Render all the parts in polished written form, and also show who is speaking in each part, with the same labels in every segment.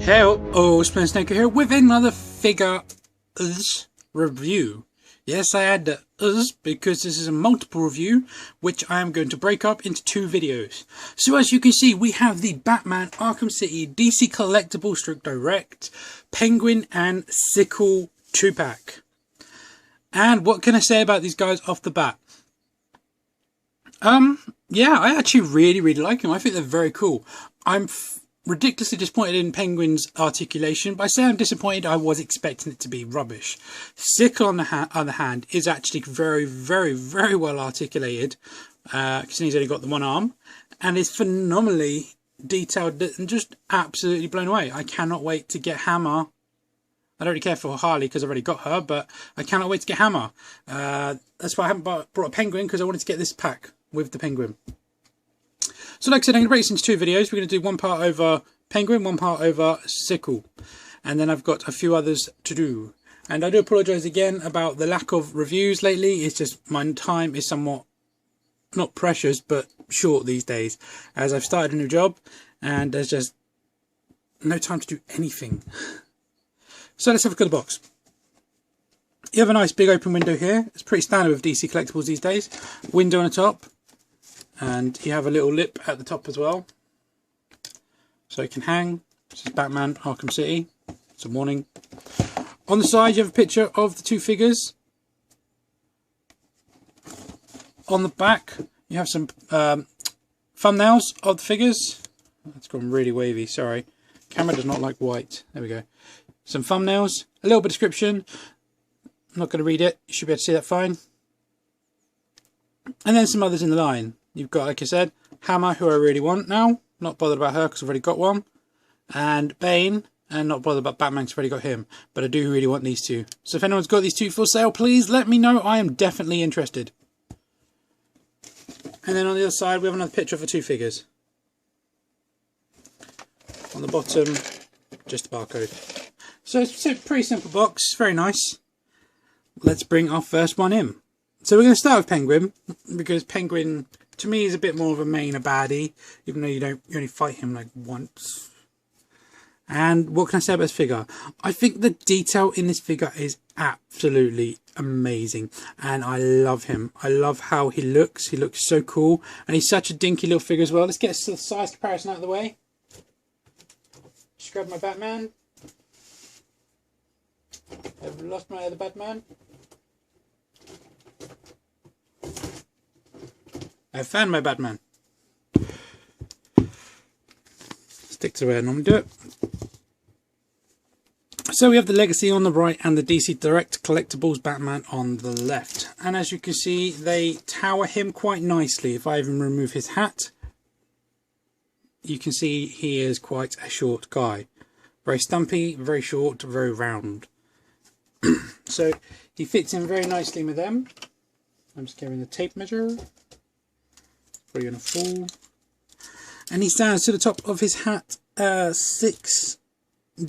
Speaker 1: Hello, Splinter Snake here with another figures review. Yes, I had the because this is a multiple review, which I am going to break up into two videos. So as you can see, we have the Batman Arkham City DC Collectibles Direct, Penguin and Sickle 2-pack. And what can I say about these guys off the bat? Yeah, I actually really like them. I think they're very cool. I'm ridiculously disappointed in Penguin's articulation, but I say I'm disappointed. I was expecting it to be rubbish. Sickle on the other hand is actually very well articulated, because he's only got the one arm, and is phenomenally detailed and just absolutely blown away. I cannot wait to get Hammer. I don't really care for Harley because I've already got her, but I cannot wait to get Hammer. That's why I haven't brought a Penguin, because I wanted to get this pack with the Penguin. So like I said, I'm going to break this into two videos. We're going to do one part over Penguin, one part over Sickle. And then I've got a few others to do. And I do apologise again about the lack of reviews lately. It's just my time is somewhat, not precious, but short these days. As I've started a new job and there's just no time to do anything. So let's have a look at the box. You have a nice big open window here. It's pretty standard with DC Collectibles these days. Window on the top. And you have a little lip at the top as well, so it can hang. This is Batman Arkham City. It's a warning. On the side you have a picture of the two figures. On the back you have some thumbnails of the figures. It's gone really wavy, sorry. Camera does not like white. There we go. Some thumbnails, a little bit of description. I'm not going to read it, you should be able to see that fine. And then some others in the line. You've got, like I said, Hammer, who I really want now. Not bothered about her because I've already got one. And Bane, and not bothered about Batman because I've already got him. But I do really want these two. So if anyone's got these two for sale, please let me know. I am definitely interested. And then on the other side, we have another picture of the two figures. On the bottom, just the barcode. So it's a pretty simple box. Very nice. Let's bring our first one in. So we're going to start with Penguin, because Penguin, to me, is a bit more of a main, a baddie, even though you only fight him like once. And what can I say about this figure? I think the detail in this figure is absolutely amazing, and I love him. I love how he looks. He looks so cool, and he's such a dinky little figure as well. Let's get the size comparison out of the way. Just grab my Batman. I've lost my other Batman. I found my Batman. Stick to where I normally do it. So we have the Legacy on the right and the DC Direct Collectibles Batman on the left. And as you can see, they tower him quite nicely. If I even remove his hat, you can see he is quite a short guy. Very stumpy, very short, very round. So he fits in very nicely with them. I'm just getting the tape measure. Probably going to fall. And he stands to the top of his hat, just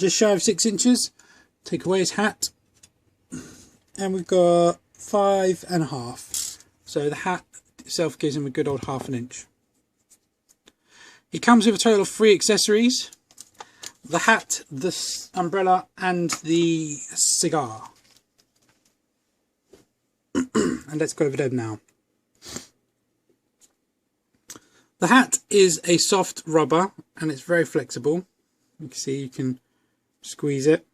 Speaker 1: shy of 6 inches. Take away his hat, and we've got 5.5. So the hat itself gives him a good old 1/2 inch. He comes with a total of 3 accessories: the hat, the umbrella, and the cigar. And let's go over them now. The hat is a soft rubber and it's very flexible. You can see you can squeeze it,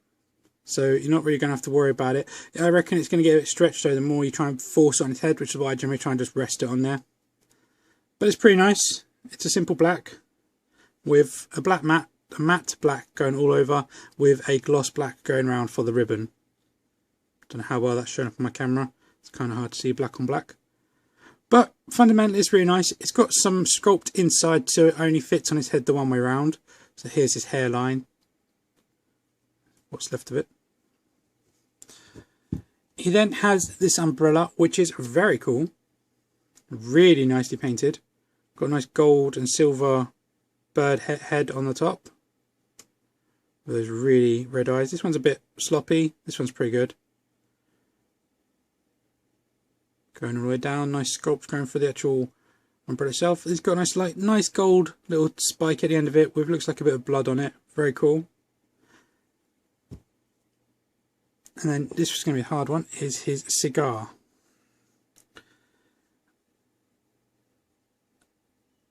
Speaker 1: so you're not really going to have to worry about it. I reckon it's going to get a bit stretched though the more you try and force it on its head, which is why I generally try and just rest it on there. But it's pretty nice. It's a simple black with a matte black going all over, with a gloss black going around for the ribbon. Don't know how well that's showing up on my camera. It's kind of hard to see black on black. But fundamentally it's really nice. It's got some sculpt inside, so it only fits on his head the one way around. So here's his hairline. What's left of it. He then has this umbrella, which is very cool. Really nicely painted. Got a nice gold and silver bird head on the top. With those really red eyes. This one's a bit sloppy. This one's pretty good. Going all the way down, nice sculpt going for the actual umbrella itself. It's got a nice gold little spike at the end of it with looks like a bit of blood on it. Very cool. And then this was going to be a hard one, is his cigar.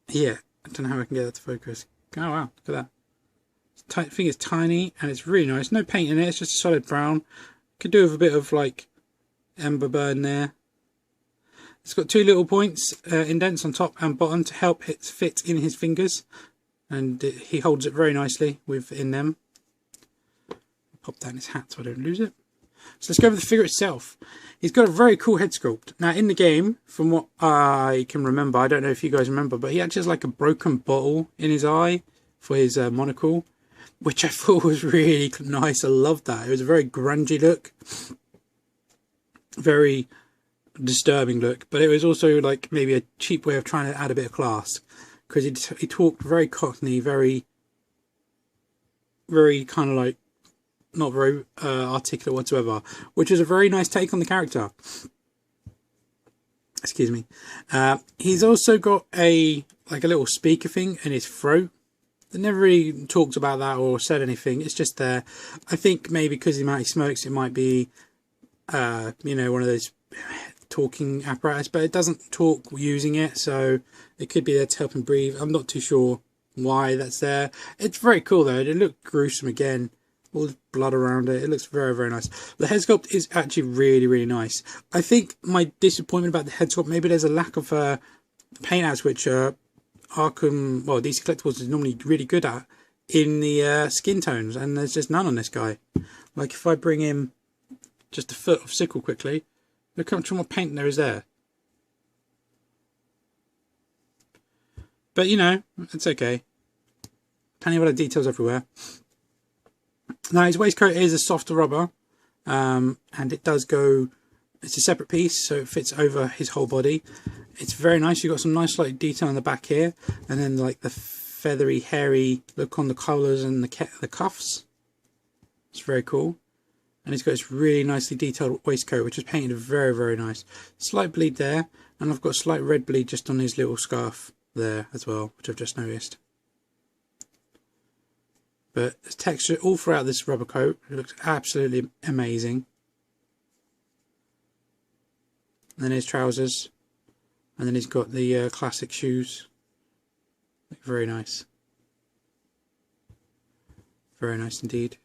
Speaker 1: Yeah, I don't know how I can get that to focus. Oh wow, look at that. I think it's tiny and it's really nice. No paint in it, it's just a solid brown. Could do with a bit of like ember burn there. It's got two little points, indents on top and bottom to help it fit in his fingers. And he holds it very nicely within them. Pop that in his hat so I don't lose it. So let's go over the figure itself. He's got a very cool head sculpt. Now in the game, from what I can remember, I don't know if you guys remember, but he actually has like a broken bottle in his eye for his monocle, which I thought was really nice. I loved that. It was a very grungy look, very disturbing look, but it was also like maybe a cheap way of trying to add a bit of class, because he talked very cockney, very kind of like not very articulate whatsoever, which is a very nice take on the character. Excuse me. He's also got a little speaker thing in his throat. They never really talked about that or said anything. It's just there. I think maybe because of the amount he smokes, it might be you know, one of those talking apparatus, but it doesn't talk using it, so it could be there to help him breathe. I'm not too sure why that's there. It's very cool though. It looked gruesome again. All the blood around it. It looks very, very nice. The head sculpt is actually really, really nice. I think my disappointment about the head sculpt, maybe there's a lack of paint outs, which Arkham, well, DC Collectables is normally really good at, in the skin tones, and there's just none on this guy. Like if I bring in just a foot of Sickle quickly, look how much more paint there is there. But you know, it's okay. Plenty of other details everywhere. Now his waistcoat is a softer rubber, and it does go, it's a separate piece, so it fits over his whole body. It's very nice. You've got some nice like detail on the back here, and then like the feathery, hairy look on the collars and the cuffs. It's very cool. And he's got this really nicely detailed waistcoat, which is painted very, very nice. Slight bleed there, and I've got a slight red bleed just on his little scarf there as well, which I've just noticed. But the texture all throughout this rubber coat, it looks absolutely amazing. And then his trousers, and then he's got the classic shoes. Look very nice. Very nice indeed.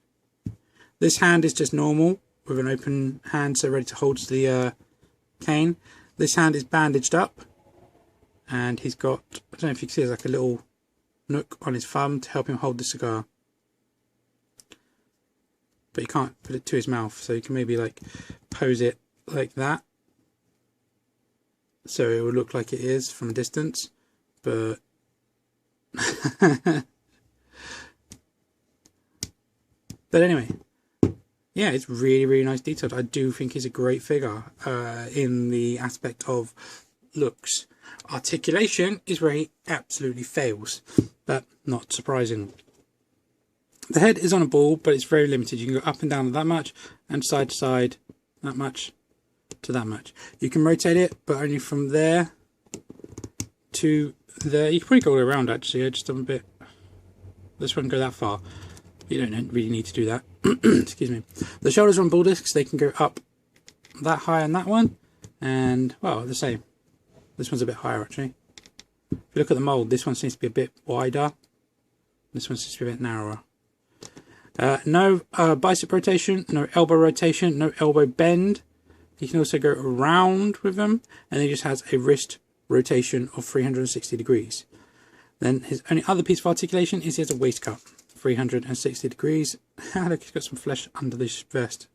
Speaker 1: This hand is just normal with an open hand, so ready to hold the cane. This hand is bandaged up, and he's got, I don't know if you can see, there's like a little nook on his thumb to help him hold the cigar. But you can't put it to his mouth, so you can maybe like pose it like that, so it would look like it is from a distance. But but anyway, yeah, it's really, really nice detailed. I do think he's a great figure in the aspect of looks. Articulation is where he absolutely fails, but not surprising. The head is on a ball, but it's very limited. You can go up and down that much, and side to side that much to that much. You can rotate it, but only from there to there. You can probably go all around actually. I just done a bit. This won't go that far. You don't really need to do that. Excuse me. The shoulders are on ball discs. They can go up that high on that one, and well, the same. This one's a bit higher actually. If you look at the mould, this one seems to be a bit wider. This one seems to be a bit narrower. No bicep rotation, no elbow rotation, no elbow bend. You can also go around with them, and he just has a wrist rotation of 360 degrees. Then his only other piece of articulation is he has a waist cut, 360 degrees. Look, he's got some flesh under this vest.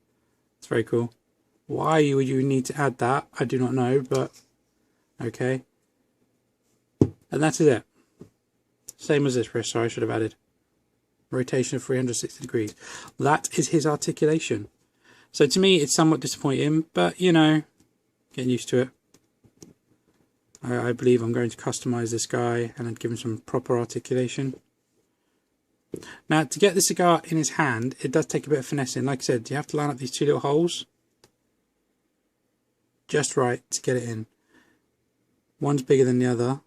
Speaker 1: It's very cool. Why would you need to add that? I do not know, but okay. And that is it. Same as this wrist, sorry, I should have added. Rotation of 360 degrees. That is his articulation. So to me, it's somewhat disappointing, but you know, getting used to it. I believe I'm going to customize this guy and then give him some proper articulation. Now, to get the cigar in his hand, it does take a bit of finessing. Like I said, you have to line up these two little holes just right to get it in. One's bigger than the other,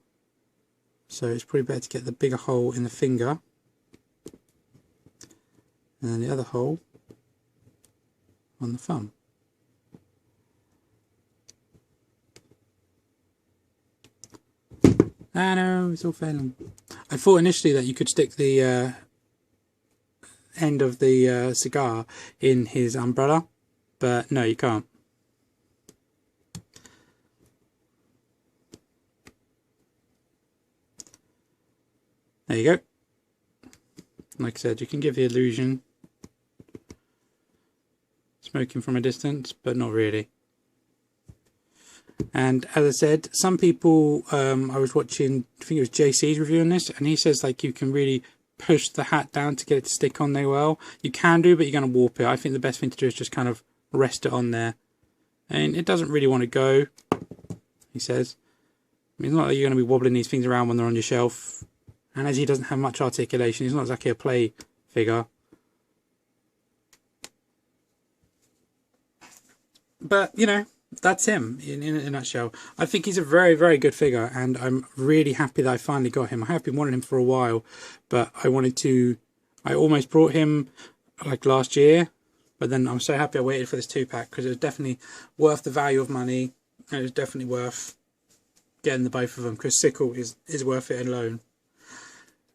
Speaker 1: so it's probably better to get the bigger hole in the finger. And then the other hole on the thumb. Ah no, it's all failing. I thought initially that you could stick the end of the cigar in his umbrella, but no, you can't. There you go. Like I said, you can give the illusion smoking from a distance, but not really. And as I said, some people, I was watching, I think it was JC's reviewing this, and he says like you can really push the hat down to get it to stick on there well. You can do, but you're going to warp it. I think the best thing to do is just kind of rest it on there. And it doesn't really want to go, he says. I mean, it's not like you're going to be wobbling these things around when they're on your shelf. And as he doesn't have much articulation, he's not exactly a play figure. But, you know, that's him in a nutshell. I think he's a very, very good figure, and I'm really happy that I finally got him. I have been wanting him for a while, but I almost brought him like last year, but then I'm so happy I waited for this 2-pack, because it was definitely worth the value of money, and it was definitely worth getting the both of them, because Sickle is worth it alone.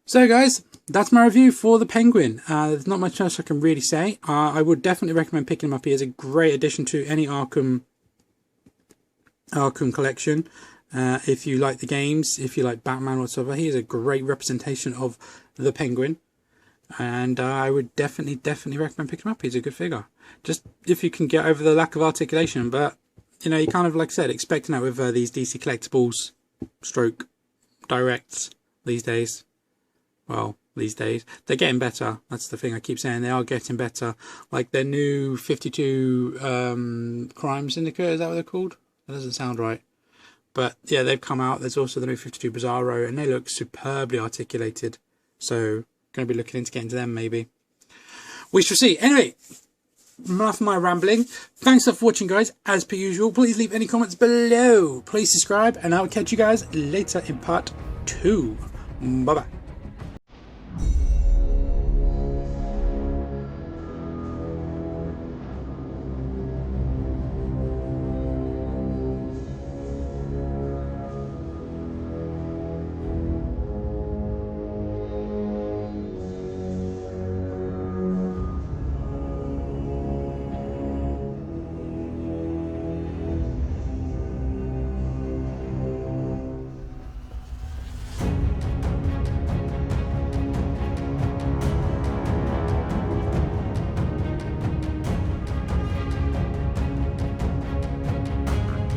Speaker 1: So guys, that's my review for the Penguin. There's not much else I can really say. I would definitely recommend picking him up. He is a great addition to any Arkham collection. If you like the games, if you like Batman or whatever, he is a great representation of the Penguin. And I would definitely recommend picking him up. He's a good figure. Just if you can get over the lack of articulation. But, you know, you kind of, like I said, expecting that with these DC Collectables stroke directs these days. Well, these days. They're getting better. That's the thing I keep saying. They are getting better. Like their new 52 Crime Syndicate, is that what they're called? That doesn't sound right. But yeah, they've come out. There's also the new 52 Bizarro, and they look superbly articulated. So, going to be looking into getting to them maybe. We shall see. Anyway, enough of my rambling. Thanks for watching, guys. As per usual, please leave any comments below. Please subscribe, and I'll catch you guys later in part 2. Bye-bye.